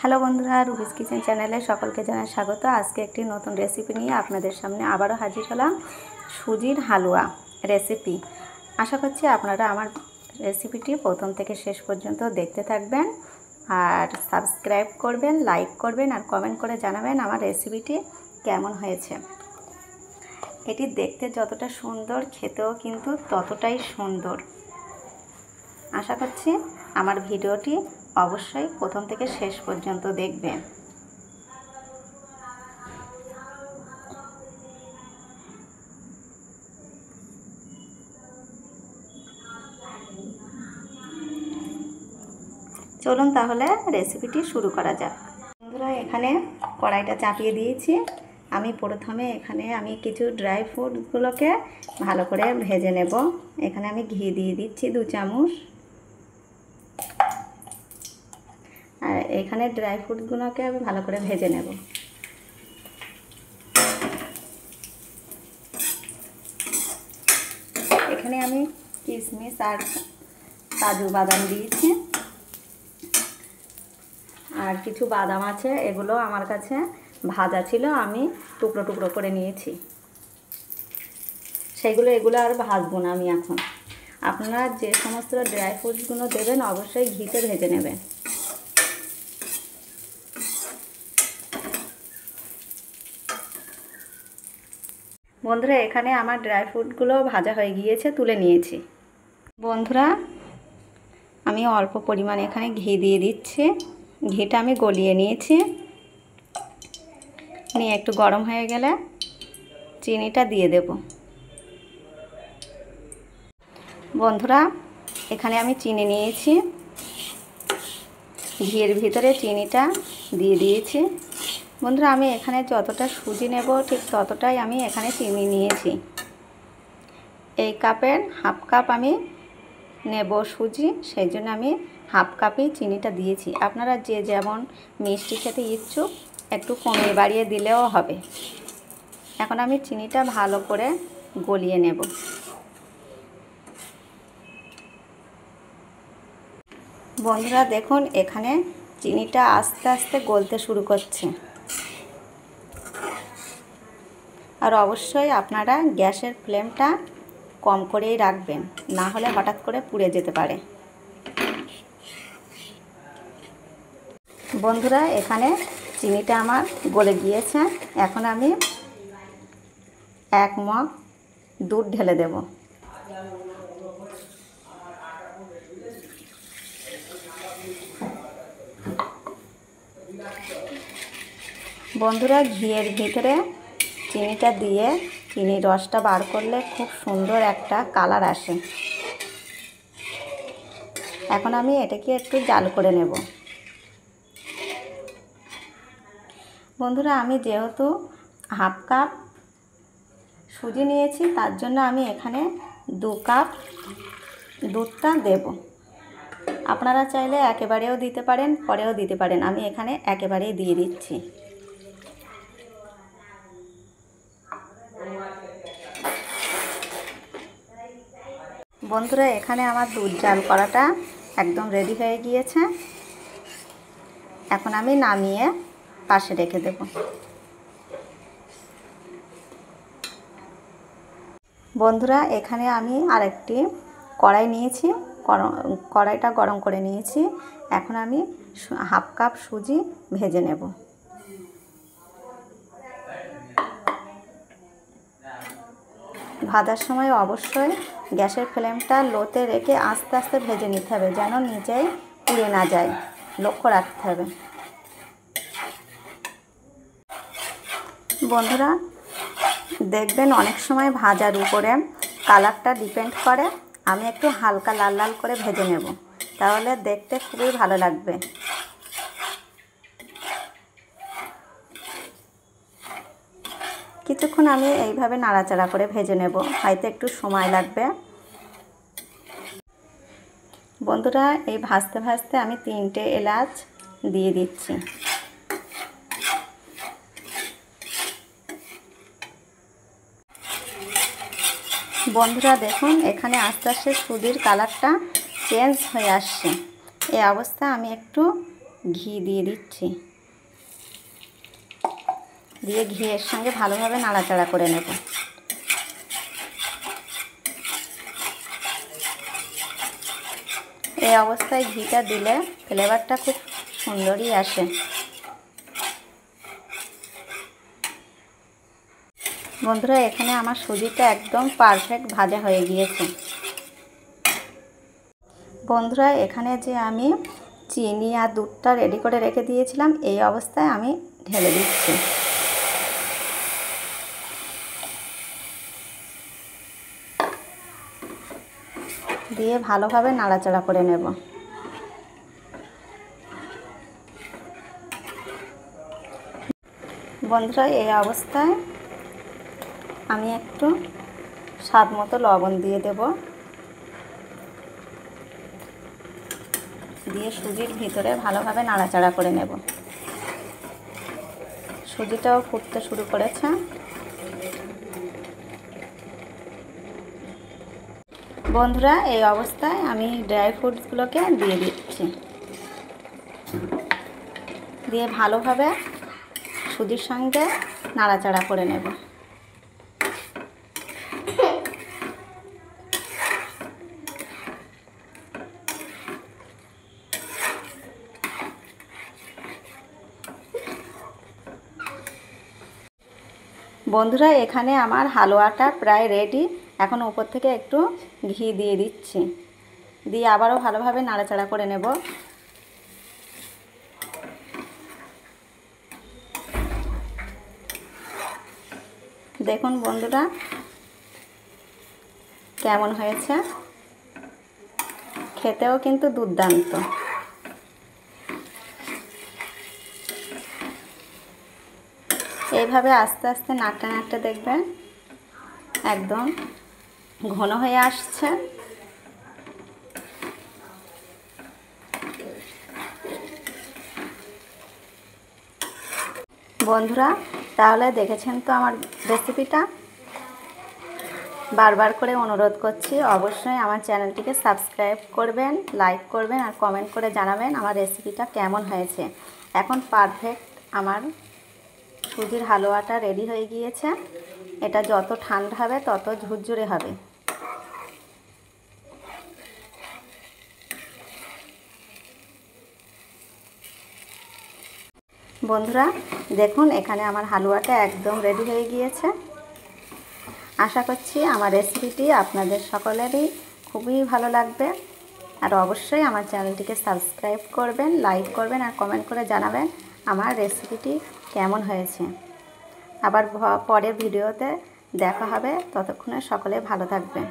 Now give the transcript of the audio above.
Hello বন্ধুরা, রুবিস kitchen চ্যানেলে সকলকে জানাই স্বাগত। আজকে একটি নতুন রেসিপি নিয়ে আপনাদের সামনে আবারও হাজির হলাম। সুজির হালুয়া রেসিপি। আশা করছি আপনারা আমার রেসিপিটি প্রথম থেকে শেষ পর্যন্ত দেখতে থাকবেন আর সাবস্ক্রাইব করবেন, লাইক করবেন আর কমেন্ট করে জানাবেন আমার রেসিপিটি কেমন হয়েছে। এটি দেখতে যতটা সুন্দর, খেতেও কিন্তু ততটাই সুন্দর। আশা করছি আমার ভিডিওটি অবশ্যই প্রথম থেকে শেষ পর্যন্ত দেখবেন। চলুন তাহলে রেসিপিটি শুরু করা যাক। বন্ধুরা, এখানে কড়াইটা চাপিয়ে দিয়েছি। আমি প্রথমে এখানে কিছু ড্রাই ফ্রুটগুলোকে ভালো করে ভেজে নেব। এখানে আমি ঘি দিয়ে দিচ্ছি 2 চামচ। আর এখানে ড্রাই ফ্রুটগুলোকে আমি ভালো করে ভেজে নেব। এখানে আমি কিশমিশ আর কাজু বাদাম দিয়েছি। আর কিছু বাদাম আছে, এগুলো আমার কাছে ভাজা ছিল, আমি টুকরো টুকরো করে নিয়েছি। এগুলো আর ভাজবো না আমি এখন। আপনারা যে সমস্ত ড্রাই ফ্রুটসগুলো দেবেন অবশ্যই ঘিতে ভেজে নেবেন। বন্ধুরা, এখানে আমার ড্রাই ফ্রুটগুলো ভাজা হয়ে গিয়েছে, তুলে নিয়েছি। বন্ধুরা, আমি অল্প পরিমাণে এখানে ঘি দিয়ে দিচ্ছি। ঘিটা আমি গলিয়ে নিয়েছি। নিয়ে একটু গরম হয়ে গেলে চিনিটা দিয়ে দেব। বন্ধুরা, এখানে আমি চিনি নিয়েছি। ঘিয়ের ভিতরে চিনিটা দিয়ে দিয়েছি। বন্ধুরা, আমি এখানে যতটা সুজি নেব ঠিক ততটাই আমি এখানে চিনি নিয়েছি। এই কাপের হাফ কাপ আমি নেব সুজি, সেই জন্য আমি হাফ কাপই চিনিটা দিয়েছি। আপনারা যে যেমন মিষ্টি খেতে ইচ্ছুক একটু কমিয়ে বাড়িয়ে দিলেও হবে। এখন আমি চিনিটা ভালো করে গলিয়ে নেব। বন্ধুরা দেখুন, এখানে চিনিটা আস্তে আস্তে গলতে শুরু করছে। আর অবশ্যই আপনারা গ্যাসের ফ্লেমটা কম করেই রাখবেন, না হলে হঠাৎ করে পুড়ে যেতে পারে। বন্ধুরা, এখানে চিনিটা আমার গলে গিয়েছে। এখন আমি 1 মগ দুধ ঢেলে দেব। বন্ধুরা, ঘিয়ের ভিতরে চিনিটা দিয়ে চিনির রসটা বার করলে খুব সুন্দর একটা কালার আসে। এখন আমি এটাকে একটু জাল করে নেব। বন্ধুরা, আমি যেহেতু হাফ কাপ সুজি নিয়েছি তার জন্য আমি এখানে 2 কাপ দুধটা দেব। আপনারা চাইলে একেবারেও দিতে পারেন, পরেও দিতে পারেন। আমি এখানে একেবারেই দিয়ে দিচ্ছি। বন্ধুরা, এখানে আমার দুধ জাল করাটা একদম রেডি হয়ে গিয়েছে। এখন আমি নামিয়ে পাশে রেখে দেব। বন্ধুরা, এখানে আমি আরেকটি কড়াই নিয়েছি। কড়াইটা গরম করে নিয়েছি। এখন আমি হাফ কাপ সুজি ভেজে নেব। ভাজার সময় অবশ্যই গ্যাসের ফ্লেমটা লোতে রেখে আস্তে আস্তে ভেজে নিতে হবে, যেন নিচেই পুড়ে না যায়, লক্ষ্য রাখতে হবে। বন্ধুরা, দেখবেন অনেক সময় ভাজার উপরে কালারটা ডিপেন্ড করে। আমি একটু হালকা লাল লাল করে ভেজে নেব, তাহলে দেখতে খুবই ভালো লাগবে। কিছুক্ষণ আমি এইভাবে নাড়াচাড়া করে ভেজে নেব, হয়তো একটু সময় লাগবে। বন্ধুরা, এই ভাজতে ভাজতে আমি 3টে এলাচ দিয়ে দিচ্ছি। বন্ধুরা দেখুন, এখানে আস্তে আস্তে সুজির কালারটা চেঞ্জ হয়ে আসছে। এই অবস্থা আমি একটু ঘি দিয়ে দিচ্ছি, দিয়ে ঘিয়ের সঙ্গে ভালোভাবে নাড়াচাড়া করে নেব। এই অবস্থায় ঘিটা দিলে ফ্লেভারটা খুব সুন্দরই আসে। বন্ধুরা, এখানে আমার সুজিটা একদম পারফেক্ট ভাজা হয়ে গিয়েছে। বন্ধুরা, এখানে যে আমি চিনি আর দুধটা রেডি করে রেখে দিয়েছিলাম, এই অবস্থায় আমি ঢেলে দিচ্ছি। দিয়ে ভালোভাবে নাড়াচাড়া করে নেব। বন্ধুরা, এই অবস্থায় আমি একটু স্বাদ মতো লবণ দিয়ে দেব, দিয়ে সুজির ভিতরে ভালোভাবে নাড়াচাড়া করে নেব। সুজিটাও ফুটতে শুরু করেছে। বন্ধুরা, এই অবস্থায় আমি ড্রাই ফ্রুটসগুলোকে দিয়ে দিচ্ছি, দিয়ে ভালোভাবে সুজির সঙ্গে নাড়াচাড়া করে নেব। বন্ধুরা, এখানে আমার হালুয়াটা প্রায় রেডি। এখন উপর থেকে একটু ঘি দিয়ে দিচ্ছি, দিয়ে আবারও ভালোভাবে নাড়াচাড়া করে নেব। দেখুন বন্ধুরা কেমন হয়েছে, খেতেও কিন্তু দুর্দান্ত। এইভাবে আস্তে আস্তে নাড়তে নাড়তে দেখবেন একদম ঘন হয়ে আসছে। বন্ধুরা, তাহলে দেখেছেন তো আমার রেসিপিটা। বারবার করে অনুরোধ করছি, অবশ্যই আমার চ্যানেলটিকে সাবস্ক্রাইব করবেন, লাইক করবেন আর কমেন্ট করে জানাবেন আমার রেসিপিটা কেমন হয়েছে। এখন পারফেক্ট আমার সুজির হালুয়াটা রেডি হয়ে গিয়েছে। এটা যত ঠান্ডা হবে তত ঝুরঝুরে হবে। বন্ধুরা দেখুন, এখানে আমার হালুয়াটা একদম রেডি হয়ে গিয়েছে। আশা করছি আমার রেসিপিটি আপনাদের সকলেরই খুবই ভালো লাগবে। আর অবশ্যই আমার চ্যানেলটিকে সাবস্ক্রাইব করবেন, লাইক করবেন আর কমেন্ট করে জানাবেন আমার রেসিপিটি কেমন হয়েছে। আবার পরের ভিডিওতে দেখা হবে, ততক্ষণে সকলে ভালো থাকবেন।